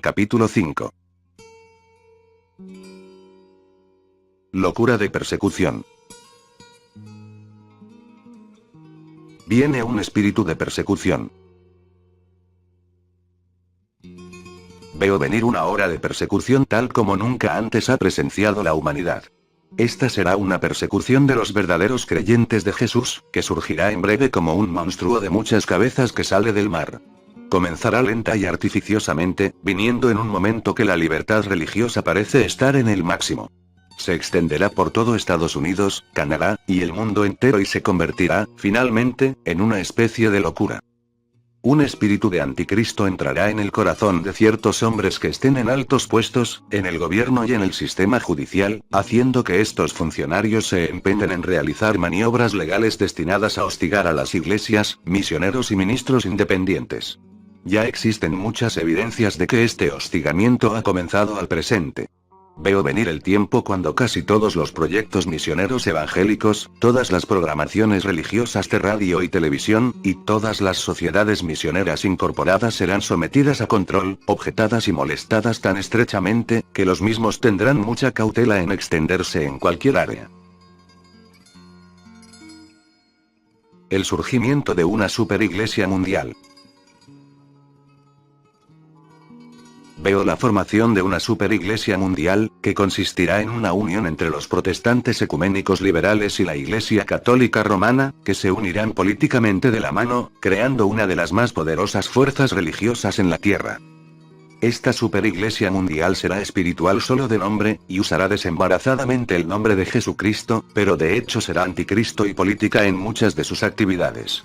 capítulo 5. Locura de persecución. Viene un espíritu de persecución. Veo venir una hora de persecución tal como nunca antes ha presenciado la humanidad. Esta será una persecución de los verdaderos creyentes de Jesús, que surgirá en breve como un monstruo de muchas cabezas que sale del mar. Comenzará lenta y artificiosamente, viniendo en un momento que la libertad religiosa parece estar en el máximo. Se extenderá por todo Estados Unidos, Canadá, y el mundo entero y se convertirá, finalmente, en una especie de locura. Un espíritu de anticristo entrará en el corazón de ciertos hombres que estén en altos puestos, en el gobierno y en el sistema judicial, haciendo que estos funcionarios se empeñen en realizar maniobras legales destinadas a hostigar a las iglesias, misioneros y ministros independientes. Ya existen muchas evidencias de que este hostigamiento ha comenzado al presente. Veo venir el tiempo cuando casi todos los proyectos misioneros evangélicos, todas las programaciones religiosas de radio y televisión, y todas las sociedades misioneras incorporadas serán sometidas a control, objetadas y molestadas tan estrechamente, que los mismos tendrán mucha cautela en extenderse en cualquier área. El surgimiento de una superiglesia mundial. Veo la formación de una superiglesia mundial, que consistirá en una unión entre los protestantes ecuménicos liberales y la Iglesia Católica Romana, que se unirán políticamente de la mano, creando una de las más poderosas fuerzas religiosas en la tierra. Esta superiglesia mundial será espiritual solo de nombre, y usará desembarazadamente el nombre de Jesucristo, pero de hecho será anticristo y política en muchas de sus actividades.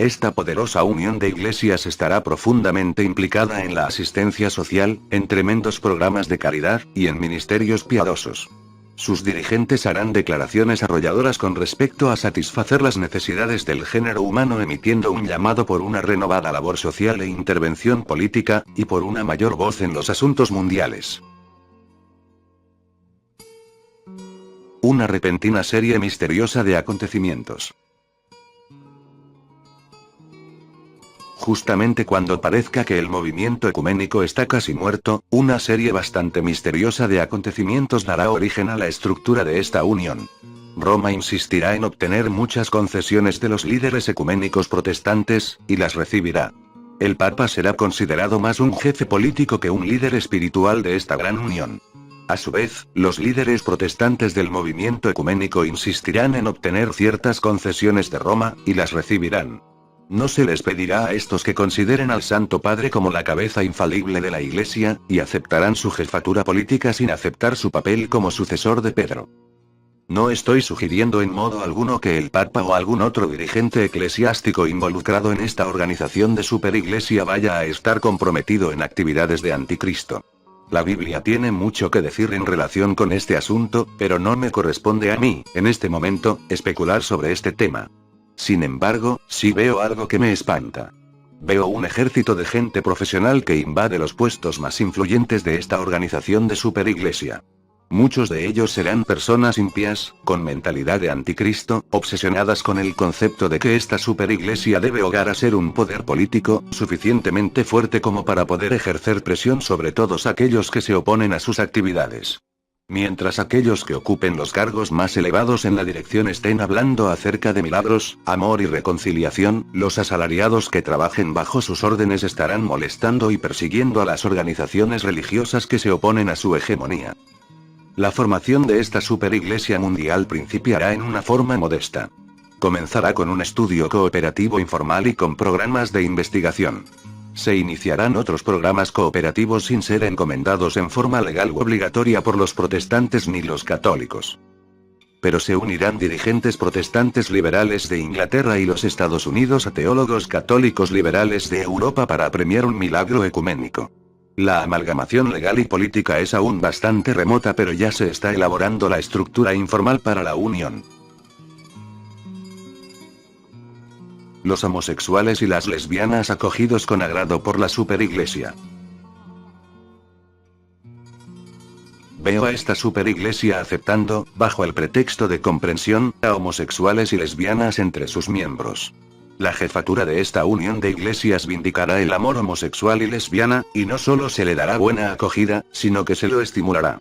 Esta poderosa unión de iglesias estará profundamente implicada en la asistencia social, en tremendos programas de caridad, y en ministerios piadosos. Sus dirigentes harán declaraciones arrolladoras con respecto a satisfacer las necesidades del género humano, emitiendo un llamado por una renovada labor social e intervención política, y por una mayor voz en los asuntos mundiales. Una repentina serie misteriosa de acontecimientos. Justamente cuando parezca que el movimiento ecuménico está casi muerto, una serie bastante misteriosa de acontecimientos dará origen a la estructura de esta unión. Roma insistirá en obtener muchas concesiones de los líderes ecuménicos protestantes, y las recibirá. El Papa será considerado más un jefe político que un líder espiritual de esta gran unión. A su vez, los líderes protestantes del movimiento ecuménico insistirán en obtener ciertas concesiones de Roma, y las recibirán. No se les pedirá a estos que consideren al Santo Padre como la cabeza infalible de la Iglesia, y aceptarán su jefatura política sin aceptar su papel como sucesor de Pedro. No estoy sugiriendo en modo alguno que el Papa o algún otro dirigente eclesiástico involucrado en esta organización de superiglesia vaya a estar comprometido en actividades de anticristo. La Biblia tiene mucho que decir en relación con este asunto, pero no me corresponde a mí, en este momento, especular sobre este tema. Sin embargo, sí veo algo que me espanta. Veo un ejército de gente profesional que invade los puestos más influyentes de esta organización de superiglesia. Muchos de ellos serán personas impías, con mentalidad de anticristo, obsesionadas con el concepto de que esta superiglesia debe llegar a ser un poder político, suficientemente fuerte como para poder ejercer presión sobre todos aquellos que se oponen a sus actividades. Mientras aquellos que ocupen los cargos más elevados en la dirección estén hablando acerca de milagros, amor y reconciliación, los asalariados que trabajen bajo sus órdenes estarán molestando y persiguiendo a las organizaciones religiosas que se oponen a su hegemonía. La formación de esta superiglesia mundial principiará en una forma modesta. Comenzará con un estudio cooperativo informal y con programas de investigación. Se iniciarán otros programas cooperativos sin ser encomendados en forma legal u obligatoria por los protestantes ni los católicos. Pero se unirán dirigentes protestantes liberales de Inglaterra y los Estados Unidos a teólogos católicos liberales de Europa para premiar un milagro ecuménico. La amalgamación legal y política es aún bastante remota, pero ya se está elaborando la estructura informal para la unión. Los homosexuales y las lesbianas acogidos con agrado por la superiglesia. Veo a esta superiglesia aceptando, bajo el pretexto de comprensión, a homosexuales y lesbianas entre sus miembros. La jefatura de esta unión de iglesias vindicará el amor homosexual y lesbiana, y no solo se le dará buena acogida, sino que se lo estimulará.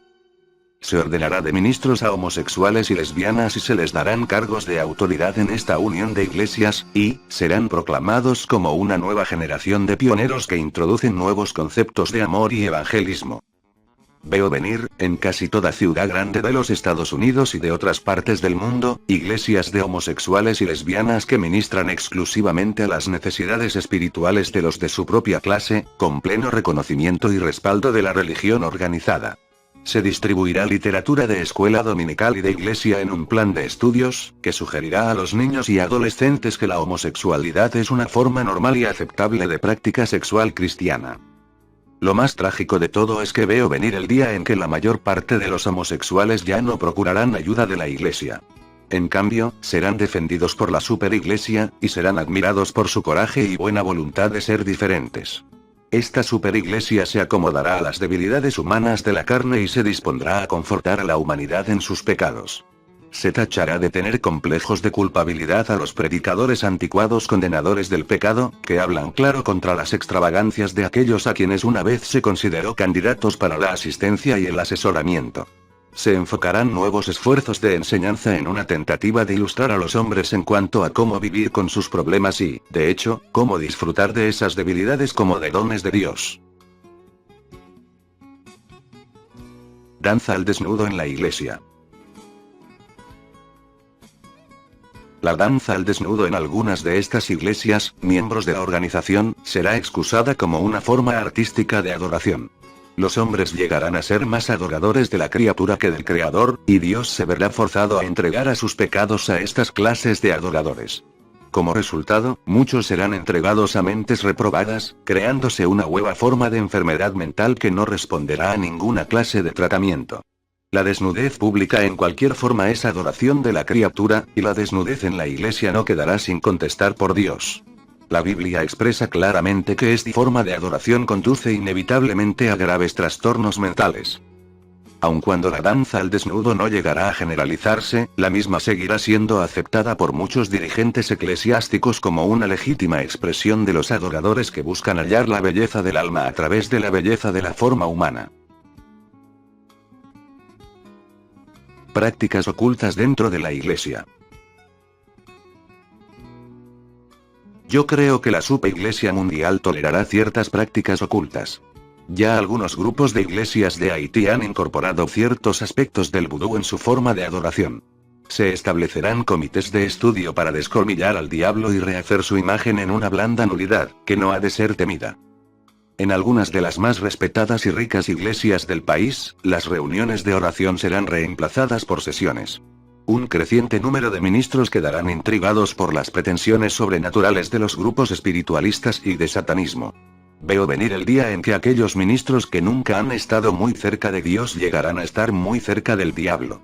Se ordenará de ministros a homosexuales y lesbianas y se les darán cargos de autoridad en esta unión de iglesias, y serán proclamados como una nueva generación de pioneros que introducen nuevos conceptos de amor y evangelismo. Veo venir, en casi toda ciudad grande de los Estados Unidos y de otras partes del mundo, iglesias de homosexuales y lesbianas que ministran exclusivamente a las necesidades espirituales de los de su propia clase, con pleno reconocimiento y respaldo de la religión organizada. Se distribuirá literatura de escuela dominical y de iglesia en un plan de estudios, que sugerirá a los niños y adolescentes que la homosexualidad es una forma normal y aceptable de práctica sexual cristiana. Lo más trágico de todo es que veo venir el día en que la mayor parte de los homosexuales ya no procurarán ayuda de la iglesia. En cambio, serán defendidos por la superiglesia, y serán admirados por su coraje y buena voluntad de ser diferentes. Esta superiglesia se acomodará a las debilidades humanas de la carne y se dispondrá a confortar a la humanidad en sus pecados. Se tachará de tener complejos de culpabilidad a los predicadores anticuados condenadores del pecado, que hablan claro contra las extravagancias de aquellos a quienes una vez se consideró candidatos para la asistencia y el asesoramiento. Se enfocarán nuevos esfuerzos de enseñanza en una tentativa de ilustrar a los hombres en cuanto a cómo vivir con sus problemas y, de hecho, cómo disfrutar de esas debilidades como de dones de Dios. Danza al desnudo en la iglesia. La danza al desnudo en algunas de estas iglesias, miembros de la organización, será excusada como una forma artística de adoración. Los hombres llegarán a ser más adoradores de la criatura que del Creador, y Dios se verá forzado a entregar a sus pecados a estas clases de adoradores. Como resultado, muchos serán entregados a mentes reprobadas, creándose una nueva forma de enfermedad mental que no responderá a ninguna clase de tratamiento. La desnudez pública en cualquier forma es adoración de la criatura, y la desnudez en la iglesia no quedará sin contestar por Dios. La Biblia expresa claramente que esta forma de adoración conduce inevitablemente a graves trastornos mentales. Aun cuando la danza al desnudo no llegará a generalizarse, la misma seguirá siendo aceptada por muchos dirigentes eclesiásticos como una legítima expresión de los adoradores que buscan hallar la belleza del alma a través de la belleza de la forma humana. Prácticas ocultas dentro de la iglesia. Yo creo que la Superiglesia Mundial tolerará ciertas prácticas ocultas. Ya algunos grupos de iglesias de Haití han incorporado ciertos aspectos del vudú en su forma de adoración. Se establecerán comités de estudio para descolmillar al diablo y rehacer su imagen en una blanda nulidad, que no ha de ser temida. En algunas de las más respetadas y ricas iglesias del país, las reuniones de oración serán reemplazadas por sesiones. Un creciente número de ministros quedarán intrigados por las pretensiones sobrenaturales de los grupos espiritualistas y de satanismo. Veo venir el día en que aquellos ministros que nunca han estado muy cerca de Dios llegarán a estar muy cerca del diablo.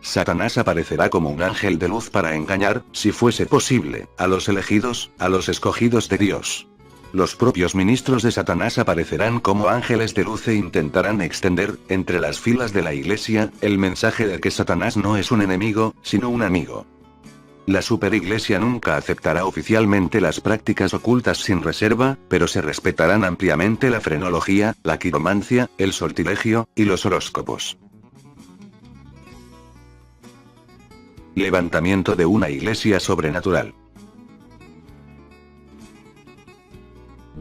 Satanás aparecerá como un ángel de luz para engañar, si fuese posible, a los elegidos, a los escogidos de Dios. Los propios ministros de Satanás aparecerán como ángeles de luz e intentarán extender, entre las filas de la iglesia, el mensaje de que Satanás no es un enemigo, sino un amigo. La superiglesia nunca aceptará oficialmente las prácticas ocultas sin reserva, pero se respetarán ampliamente la frenología, la quiromancia, el sortilegio, y los horóscopos. Levantamiento de una iglesia sobrenatural.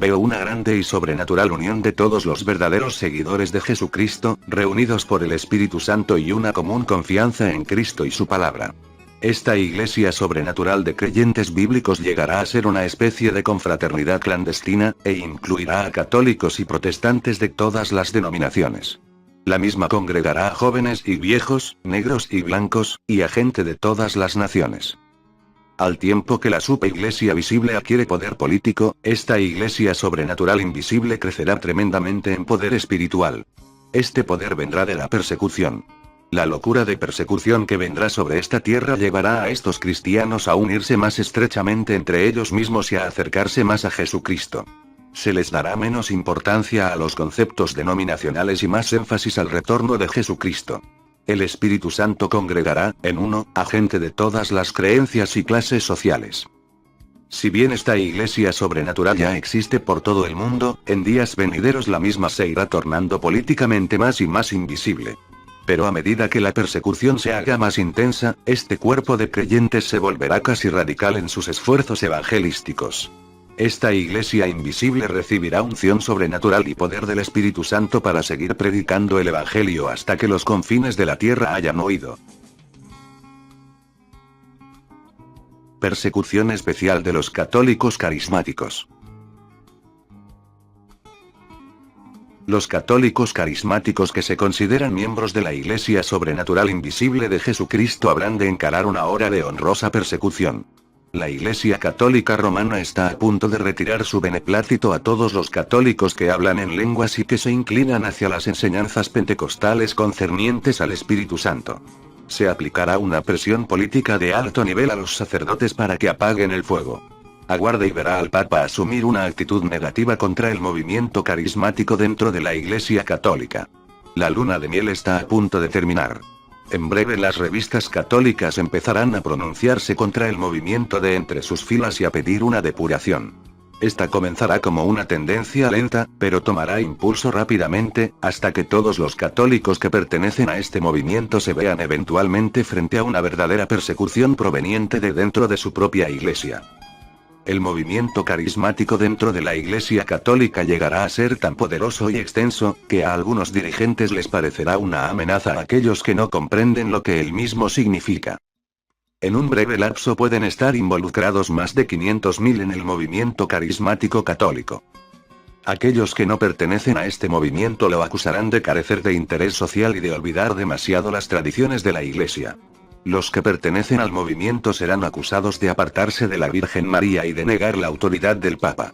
Veo una grande y sobrenatural unión de todos los verdaderos seguidores de Jesucristo, reunidos por el Espíritu Santo y una común confianza en Cristo y su palabra. Esta iglesia sobrenatural de creyentes bíblicos llegará a ser una especie de confraternidad clandestina, e incluirá a católicos y protestantes de todas las denominaciones. La misma congregará a jóvenes y viejos, negros y blancos, y a gente de todas las naciones. Al tiempo que la superiglesia visible adquiere poder político, esta iglesia sobrenatural invisible crecerá tremendamente en poder espiritual. Este poder vendrá de la persecución. La locura de persecución que vendrá sobre esta tierra llevará a estos cristianos a unirse más estrechamente entre ellos mismos y a acercarse más a Jesucristo. Se les dará menos importancia a los conceptos denominacionales y más énfasis al retorno de Jesucristo. El Espíritu Santo congregará, en uno, a gente de todas las creencias y clases sociales. Si bien esta iglesia sobrenatural ya existe por todo el mundo, en días venideros la misma se irá tornando políticamente más y más invisible. Pero a medida que la persecución se haga más intensa, este cuerpo de creyentes se volverá casi radical en sus esfuerzos evangelísticos. Esta iglesia invisible recibirá unción sobrenatural y poder del Espíritu Santo para seguir predicando el Evangelio hasta que los confines de la tierra hayan oído. Persecución especial de los católicos carismáticos. Los católicos carismáticos que se consideran miembros de la Iglesia sobrenatural invisible de Jesucristo habrán de encarar una hora de honrosa persecución. La Iglesia Católica Romana está a punto de retirar su beneplácito a todos los católicos que hablan en lenguas y que se inclinan hacia las enseñanzas pentecostales concernientes al Espíritu Santo. Se aplicará una presión política de alto nivel a los sacerdotes para que apaguen el fuego. Aguarde y verá al Papa asumir una actitud negativa contra el movimiento carismático dentro de la Iglesia Católica. La luna de miel está a punto de terminar. En breve las revistas católicas empezarán a pronunciarse contra el movimiento de entre sus filas y a pedir una depuración. Esta comenzará como una tendencia lenta, pero tomará impulso rápidamente, hasta que todos los católicos que pertenecen a este movimiento se vean eventualmente frente a una verdadera persecución proveniente de dentro de su propia iglesia. El movimiento carismático dentro de la Iglesia Católica llegará a ser tan poderoso y extenso, que a algunos dirigentes les parecerá una amenaza a aquellos que no comprenden lo que él mismo significa. En un breve lapso pueden estar involucrados más de 500.000 en el movimiento carismático católico. Aquellos que no pertenecen a este movimiento lo acusarán de carecer de interés social y de olvidar demasiado las tradiciones de la Iglesia. Los que pertenecen al movimiento serán acusados de apartarse de la Virgen María y de negar la autoridad del Papa.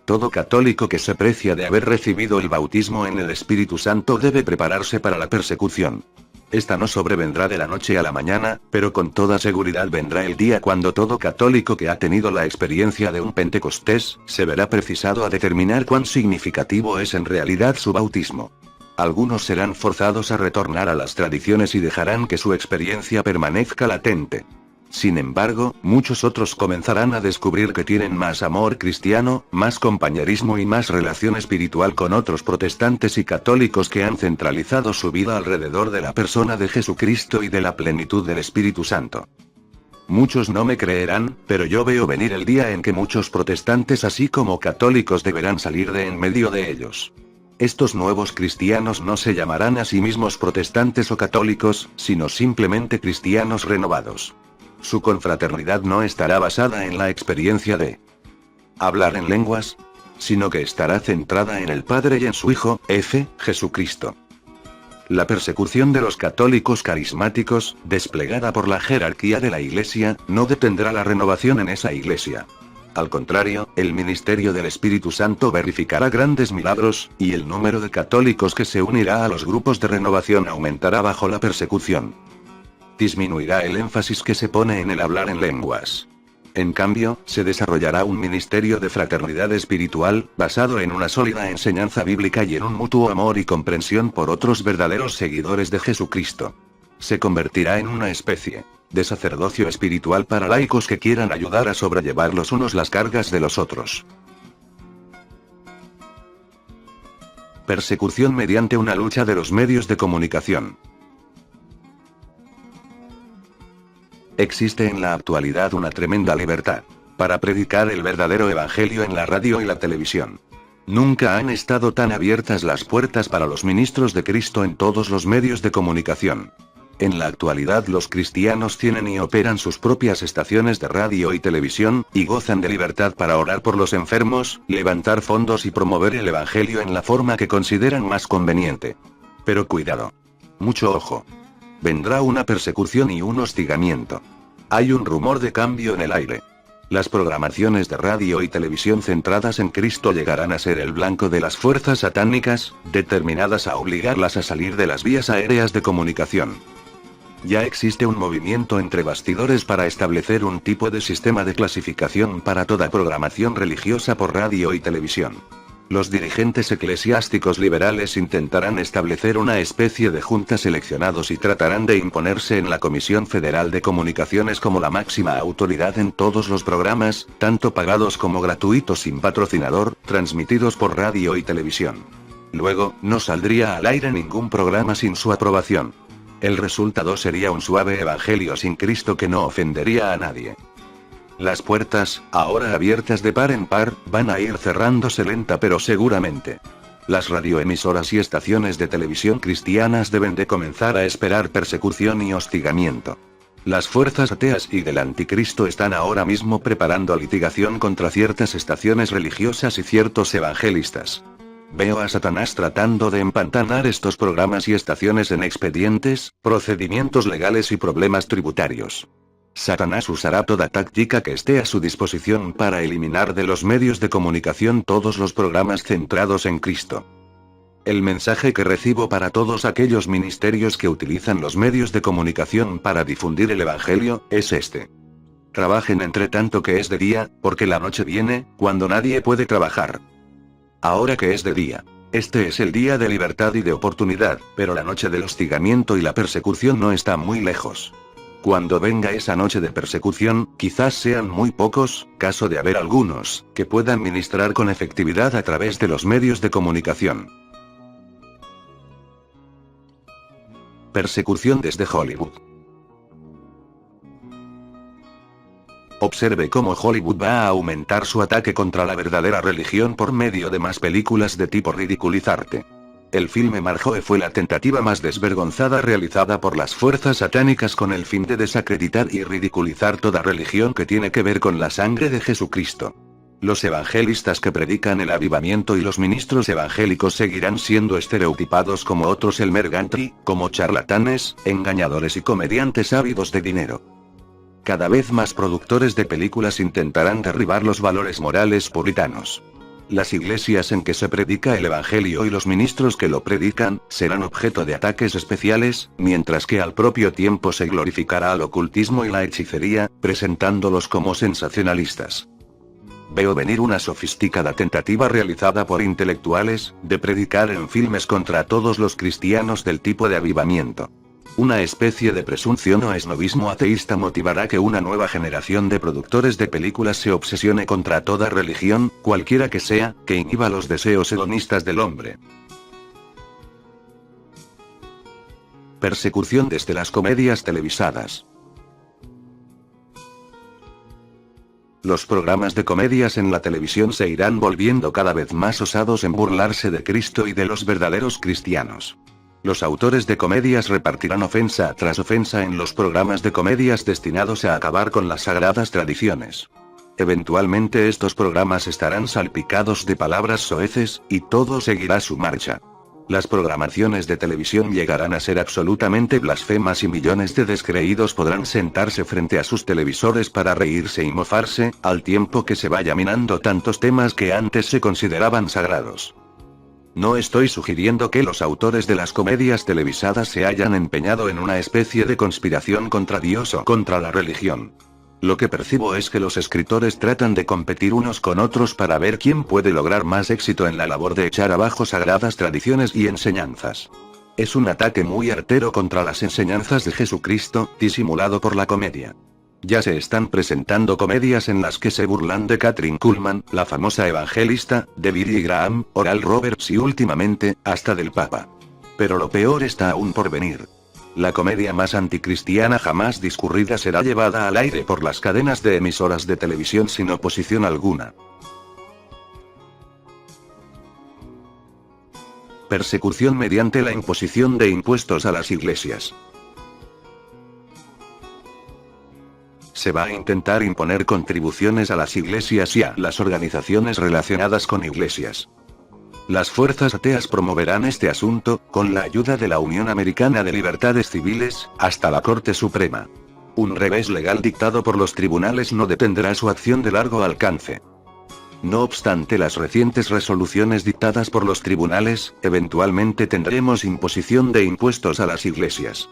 Todo católico que se precia de haber recibido el bautismo en el Espíritu Santo debe prepararse para la persecución. Esta no sobrevendrá de la noche a la mañana, pero con toda seguridad vendrá el día cuando todo católico que ha tenido la experiencia de un Pentecostés, se verá precisado a determinar cuán significativo es en realidad su bautismo. Algunos serán forzados a retornar a las tradiciones y dejarán que su experiencia permanezca latente. Sin embargo, muchos otros comenzarán a descubrir que tienen más amor cristiano, más compañerismo y más relación espiritual con otros protestantes y católicos que han centralizado su vida alrededor de la persona de Jesucristo y de la plenitud del Espíritu Santo. Muchos no me creerán, pero yo veo venir el día en que muchos protestantes así como católicos deberán salir de en medio de ellos. Estos nuevos cristianos no se llamarán a sí mismos protestantes o católicos, sino simplemente cristianos renovados. Su confraternidad no estará basada en la experiencia de hablar en lenguas, sino que estará centrada en el Padre y en su Hijo, Jesucristo. La persecución de los católicos carismáticos, desplegada por la jerarquía de la Iglesia, no detendrá la renovación en esa Iglesia. Al contrario, el ministerio del Espíritu Santo verificará grandes milagros, y el número de católicos que se unirá a los grupos de renovación aumentará bajo la persecución. Disminuirá el énfasis que se pone en el hablar en lenguas. En cambio, se desarrollará un ministerio de fraternidad espiritual, basado en una sólida enseñanza bíblica y en un mutuo amor y comprensión por otros verdaderos seguidores de Jesucristo. Se convertirá en una especie de sacerdocio espiritual para laicos que quieran ayudar a sobrellevar los unos las cargas de los otros. Persecución mediante una lucha de los medios de comunicación. Existe en la actualidad una tremenda libertad para predicar el verdadero evangelio en la radio y la televisión. Nunca han estado tan abiertas las puertas para los ministros de Cristo en todos los medios de comunicación. En la actualidad los cristianos tienen y operan sus propias estaciones de radio y televisión, y gozan de libertad para orar por los enfermos, levantar fondos y promover el evangelio en la forma que consideran más conveniente. Pero cuidado. Mucho ojo. Vendrá una persecución y un hostigamiento. Hay un rumor de cambio en el aire. Las programaciones de radio y televisión centradas en Cristo llegarán a ser el blanco de las fuerzas satánicas, determinadas a obligarlas a salir de las vías aéreas de comunicación. Ya existe un movimiento entre bastidores para establecer un tipo de sistema de clasificación para toda programación religiosa por radio y televisión. Los dirigentes eclesiásticos liberales intentarán establecer una especie de junta seleccionados y tratarán de imponerse en la Comisión Federal de Comunicaciones como la máxima autoridad en todos los programas, tanto pagados como gratuitos sin patrocinador, transmitidos por radio y televisión. Luego, no saldría al aire ningún programa sin su aprobación. El resultado sería un suave evangelio sin Cristo que no ofendería a nadie. Las puertas, ahora abiertas de par en par, van a ir cerrándose lenta pero seguramente. Las radioemisoras y estaciones de televisión cristianas deben de comenzar a esperar persecución y hostigamiento. Las fuerzas ateas y del anticristo están ahora mismo preparando litigación contra ciertas estaciones religiosas y ciertos evangelistas. Veo a Satanás tratando de empantanar estos programas y estaciones en expedientes, procedimientos legales y problemas tributarios. Satanás usará toda táctica que esté a su disposición para eliminar de los medios de comunicación todos los programas centrados en Cristo. El mensaje que recibo para todos aquellos ministerios que utilizan los medios de comunicación para difundir el Evangelio, es este. Trabajen entre tanto que es de día, porque la noche viene, cuando nadie puede trabajar. Ahora que es de día. Este es el día de libertad y de oportunidad, pero la noche del hostigamiento y la persecución no está muy lejos. Cuando venga esa noche de persecución, quizás sean muy pocos, caso de haber algunos, que puedan ministrar con efectividad a través de los medios de comunicación. Persecución desde Hollywood. Observe cómo Hollywood va a aumentar su ataque contra la verdadera religión por medio de más películas de tipo ridiculizarte. El filme Marjoe fue la tentativa más desvergonzada realizada por las fuerzas satánicas con el fin de desacreditar y ridiculizar toda religión que tiene que ver con la sangre de Jesucristo. Los evangelistas que predican el avivamiento y los ministros evangélicos seguirán siendo estereotipados como otros Elmer Gantry, como charlatanes, engañadores y comediantes ávidos de dinero. Cada vez más productores de películas intentarán derribar los valores morales puritanos. Las iglesias en que se predica el evangelio y los ministros que lo predican, serán objeto de ataques especiales, mientras que al propio tiempo se glorificará al ocultismo y la hechicería, presentándolos como sensacionalistas. Veo venir una sofisticada tentativa realizada por intelectuales, de predicar en filmes contra todos los cristianos del tipo de avivamiento. Una especie de presunción o esnovismo ateísta motivará que una nueva generación de productores de películas se obsesione contra toda religión, cualquiera que sea, que inhiba los deseos hedonistas del hombre. Persecución desde las comedias televisadas. Los programas de comedias en la televisión se irán volviendo cada vez más osados en burlarse de Cristo y de los verdaderos cristianos. Los autores de comedias repartirán ofensa tras ofensa en los programas de comedias destinados a acabar con las sagradas tradiciones. Eventualmente estos programas estarán salpicados de palabras soeces, y todo seguirá su marcha. Las programaciones de televisión llegarán a ser absolutamente blasfemas y millones de descreídos podrán sentarse frente a sus televisores para reírse y mofarse, al tiempo que se vaya minando tantos temas que antes se consideraban sagrados. No estoy sugiriendo que los autores de las comedias televisadas se hayan empeñado en una especie de conspiración contra Dios o contra la religión. Lo que percibo es que los escritores tratan de competir unos con otros para ver quién puede lograr más éxito en la labor de echar abajo sagradas tradiciones y enseñanzas. Es un ataque muy artero contra las enseñanzas de Jesucristo, disimulado por la comedia. Ya se están presentando comedias en las que se burlan de Kathryn Kuhlman, la famosa evangelista, de Billy Graham, Oral Roberts y últimamente, hasta del Papa. Pero lo peor está aún por venir. La comedia más anticristiana jamás discurrida será llevada al aire por las cadenas de emisoras de televisión sin oposición alguna. Persecución mediante la imposición de impuestos a las iglesias. Se va a intentar imponer contribuciones a las iglesias y a las organizaciones relacionadas con iglesias. Las fuerzas ateas promoverán este asunto, con la ayuda de la Unión Americana de Libertades Civiles, hasta la Corte Suprema. Un revés legal dictado por los tribunales no detendrá su acción de largo alcance. No obstante las recientes resoluciones dictadas por los tribunales, eventualmente tendremos imposición de impuestos a las iglesias.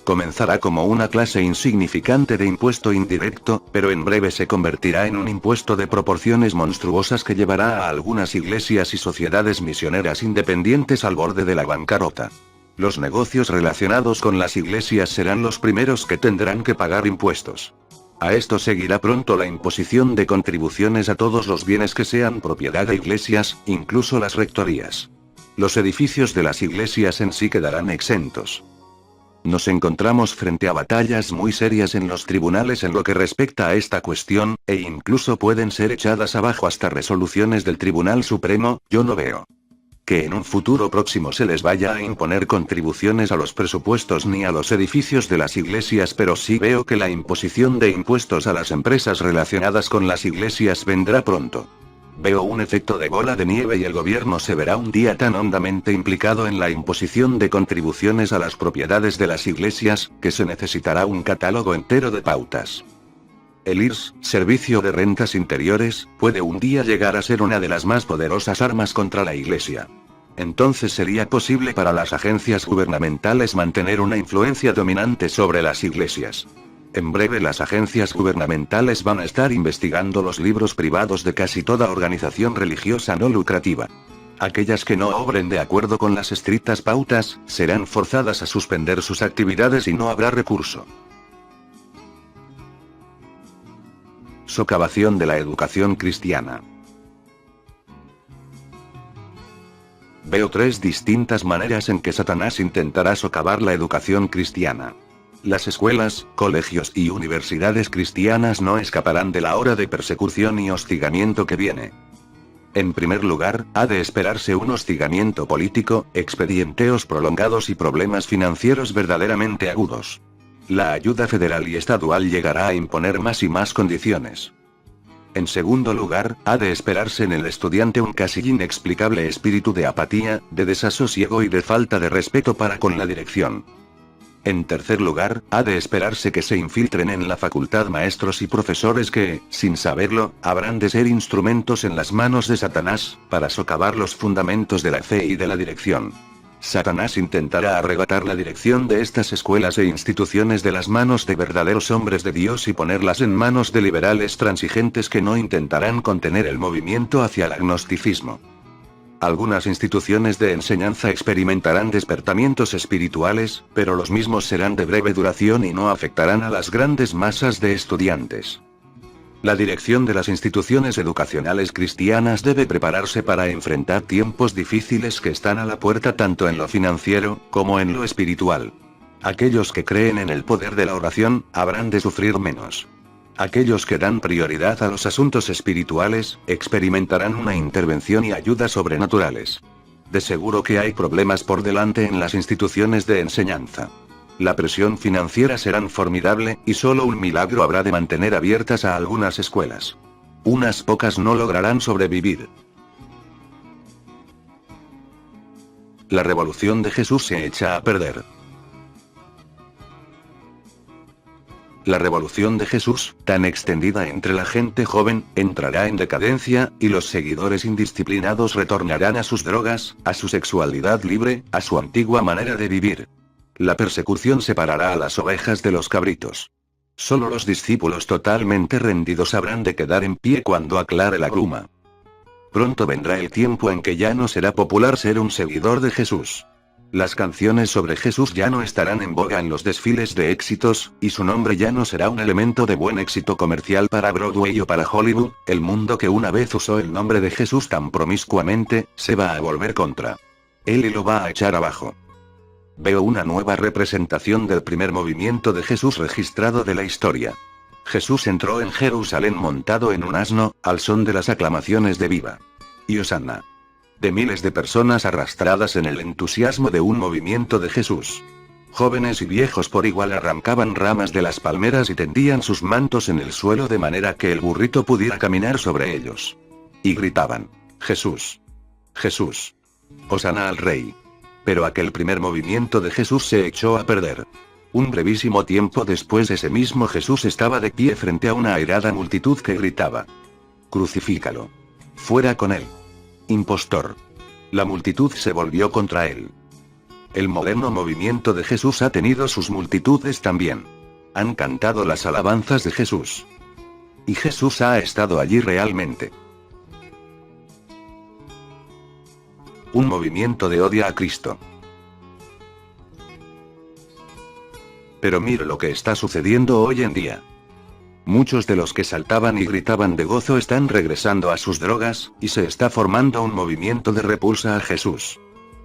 Comenzará como una clase insignificante de impuesto indirecto, pero en breve se convertirá en un impuesto de proporciones monstruosas que llevará a algunas iglesias y sociedades misioneras independientes al borde de la bancarrota. Los negocios relacionados con las iglesias serán los primeros que tendrán que pagar impuestos. A esto seguirá pronto la imposición de contribuciones a todos los bienes que sean propiedad de iglesias, incluso las rectorías. Los edificios de las iglesias en sí quedarán exentos. Nos encontramos frente a batallas muy serias en los tribunales en lo que respecta a esta cuestión, e incluso pueden ser echadas abajo hasta resoluciones del Tribunal Supremo. Yo no veo que en un futuro próximo se les vaya a imponer contribuciones a los presupuestos ni a los edificios de las iglesias, pero sí veo que la imposición de impuestos a las empresas relacionadas con las iglesias vendrá pronto. Veo un efecto de bola de nieve y el gobierno se verá un día tan hondamente implicado en la imposición de contribuciones a las propiedades de las iglesias, que se necesitará un catálogo entero de pautas. El IRS, Servicio de Rentas Interiores, puede un día llegar a ser una de las más poderosas armas contra la iglesia. Entonces sería posible para las agencias gubernamentales mantener una influencia dominante sobre las iglesias. En breve las agencias gubernamentales van a estar investigando los libros privados de casi toda organización religiosa no lucrativa. Aquellas que no obren de acuerdo con las estrictas pautas, serán forzadas a suspender sus actividades y no habrá recurso. Socavación de la educación cristiana. Veo tres distintas maneras en que Satanás intentará socavar la educación cristiana. Las escuelas, colegios y universidades cristianas no escaparán de la hora de persecución y hostigamiento que viene. En primer lugar, ha de esperarse un hostigamiento político, expedienteos prolongados y problemas financieros verdaderamente agudos. La ayuda federal y estadual llegará a imponer más y más condiciones. En segundo lugar, ha de esperarse en el estudiante un casi inexplicable espíritu de apatía, de desasosiego y de falta de respeto para con la dirección. En tercer lugar, ha de esperarse que se infiltren en la facultad maestros y profesores que, sin saberlo, habrán de ser instrumentos en las manos de Satanás, para socavar los fundamentos de la fe y de la dirección. Satanás intentará arrebatar la dirección de estas escuelas e instituciones de las manos de verdaderos hombres de Dios y ponerlas en manos de liberales transigentes que no intentarán contener el movimiento hacia el agnosticismo. Algunas instituciones de enseñanza experimentarán despertamientos espirituales, pero los mismos serán de breve duración y no afectarán a las grandes masas de estudiantes. La dirección de las instituciones educacionales cristianas debe prepararse para enfrentar tiempos difíciles que están a la puerta tanto en lo financiero, como en lo espiritual. Aquellos que creen en el poder de la oración, habrán de sufrir menos. Aquellos que dan prioridad a los asuntos espirituales, experimentarán una intervención y ayuda sobrenaturales. De seguro que hay problemas por delante en las instituciones de enseñanza. La presión financiera será formidable, y solo un milagro habrá de mantener abiertas a algunas escuelas. Unas pocas no lograrán sobrevivir. La revolución de Jesús se echa a perder. La revolución de Jesús, tan extendida entre la gente joven, entrará en decadencia, y los seguidores indisciplinados retornarán a sus drogas, a su sexualidad libre, a su antigua manera de vivir. La persecución separará a las ovejas de los cabritos. Solo los discípulos totalmente rendidos habrán de quedar en pie cuando aclare la bruma. Pronto vendrá el tiempo en que ya no será popular ser un seguidor de Jesús. Las canciones sobre Jesús ya no estarán en boga en los desfiles de éxitos, y su nombre ya no será un elemento de buen éxito comercial para Broadway o para Hollywood. El mundo que una vez usó el nombre de Jesús tan promiscuamente, se va a volver contra él y lo va a echar abajo. Veo una nueva representación del primer movimiento de Jesús registrado de la historia. Jesús entró en Jerusalén montado en un asno, al son de las aclamaciones de viva y Hosanna de miles de personas arrastradas en el entusiasmo de un movimiento de Jesús. Jóvenes y viejos por igual arrancaban ramas de las palmeras y tendían sus mantos en el suelo de manera que el burrito pudiera caminar sobre ellos. Y gritaban: Jesús, Jesús, Hosanna al Rey. Pero aquel primer movimiento de Jesús se echó a perder. Un brevísimo tiempo después ese mismo Jesús estaba de pie frente a una airada multitud que gritaba: Crucifícalo. Fuera con él. Impostor. La multitud se volvió contra él. El moderno movimiento de Jesús ha tenido sus multitudes también. Han cantado las alabanzas de Jesús. Y Jesús ha estado allí realmente. Un movimiento de odio a Cristo. Pero mire lo que está sucediendo hoy en día. Muchos de los que saltaban y gritaban de gozo están regresando a sus drogas, y se está formando un movimiento de repulsa a Jesús.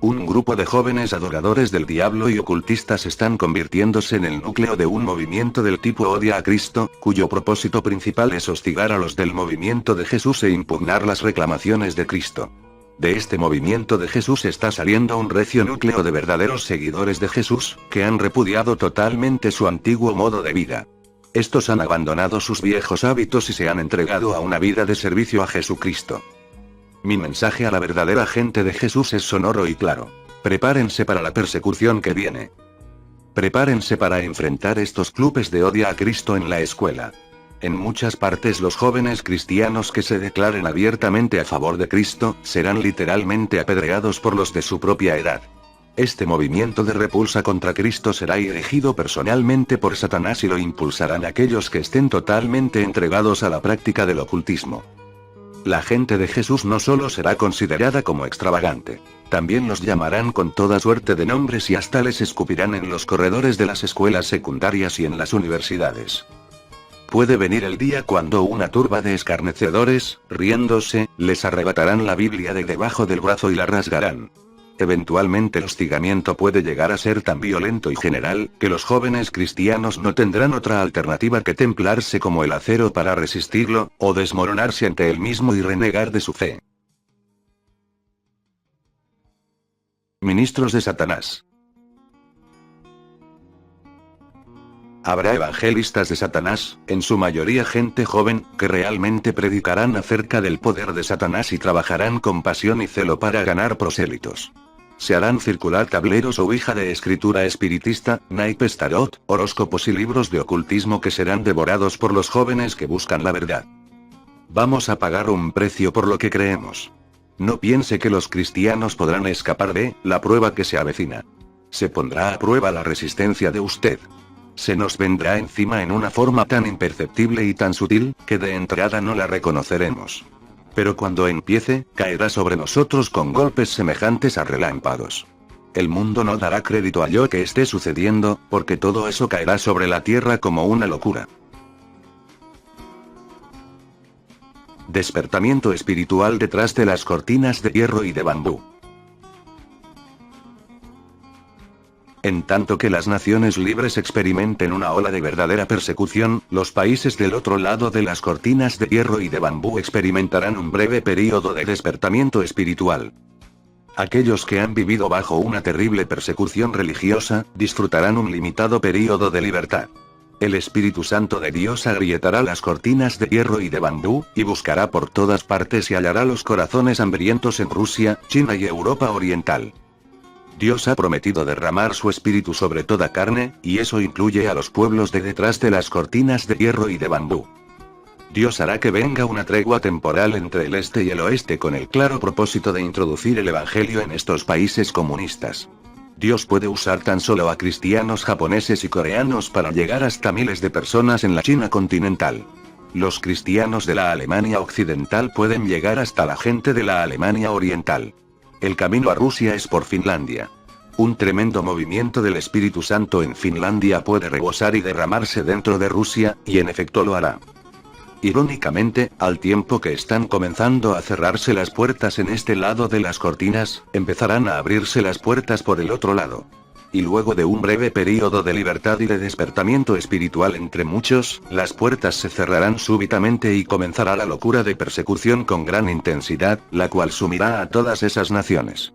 Un grupo de jóvenes adoradores del diablo y ocultistas están convirtiéndose en el núcleo de un movimiento del tipo odia a Cristo, cuyo propósito principal es hostigar a los del movimiento de Jesús e impugnar las reclamaciones de Cristo. De este movimiento de Jesús está saliendo un recio núcleo de verdaderos seguidores de Jesús, que han repudiado totalmente su antiguo modo de vida. Estos han abandonado sus viejos hábitos y se han entregado a una vida de servicio a Jesucristo. Mi mensaje a la verdadera gente de Jesús es sonoro y claro. Prepárense para la persecución que viene. Prepárense para enfrentar estos clubes de odio a Cristo en la escuela. En muchas partes los jóvenes cristianos que se declaren abiertamente a favor de Cristo, serán literalmente apedreados por los de su propia edad. Este movimiento de repulsa contra Cristo será dirigido personalmente por Satanás y lo impulsarán aquellos que estén totalmente entregados a la práctica del ocultismo. La gente de Jesús no solo será considerada como extravagante, también los llamarán con toda suerte de nombres y hasta les escupirán en los corredores de las escuelas secundarias y en las universidades. Puede venir el día cuando una turba de escarnecedores, riéndose, les arrebatarán la Biblia de debajo del brazo y la rasgarán. Eventualmente el hostigamiento puede llegar a ser tan violento y general, que los jóvenes cristianos no tendrán otra alternativa que templarse como el acero para resistirlo, o desmoronarse ante él mismo y renegar de su fe. Ministros de Satanás. Habrá evangelistas de Satanás, en su mayoría gente joven, que realmente predicarán acerca del poder de Satanás y trabajarán con pasión y celo para ganar prosélitos. Se harán circular tableros o ouija de escritura espiritista, naipes tarot, horóscopos y libros de ocultismo que serán devorados por los jóvenes que buscan la verdad. Vamos a pagar un precio por lo que creemos. No piense que los cristianos podrán escapar de la prueba que se avecina. Se pondrá a prueba la resistencia de usted. Se nos vendrá encima en una forma tan imperceptible y tan sutil, que de entrada no la reconoceremos. Pero cuando empiece, caerá sobre nosotros con golpes semejantes a relámpagos. El mundo no dará crédito a lo que esté sucediendo, porque todo eso caerá sobre la tierra como una locura. Despertamiento espiritual detrás de las cortinas de hierro y de bambú. En tanto que las naciones libres experimenten una ola de verdadera persecución, los países del otro lado de las cortinas de hierro y de bambú experimentarán un breve período de despertamiento espiritual. Aquellos que han vivido bajo una terrible persecución religiosa, disfrutarán un limitado período de libertad. El Espíritu Santo de Dios agrietará las cortinas de hierro y de bambú, y buscará por todas partes y hallará los corazones hambrientos en Rusia, China y Europa Oriental. Dios ha prometido derramar su espíritu sobre toda carne, y eso incluye a los pueblos de detrás de las cortinas de hierro y de bambú. Dios hará que venga una tregua temporal entre el este y el oeste con el claro propósito de introducir el evangelio en estos países comunistas. Dios puede usar tan solo a cristianos japoneses y coreanos para llegar hasta miles de personas en la China continental. Los cristianos de la Alemania occidental pueden llegar hasta la gente de la Alemania oriental. El camino a Rusia es por Finlandia. Un tremendo movimiento del Espíritu Santo en Finlandia puede rebosar y derramarse dentro de Rusia, y en efecto lo hará. Irónicamente, al tiempo que están comenzando a cerrarse las puertas en este lado de las cortinas, empezarán a abrirse las puertas por el otro lado. Y luego de un breve período de libertad y de despertamiento espiritual entre muchos, las puertas se cerrarán súbitamente y comenzará la locura de persecución con gran intensidad, la cual sumirá a todas esas naciones.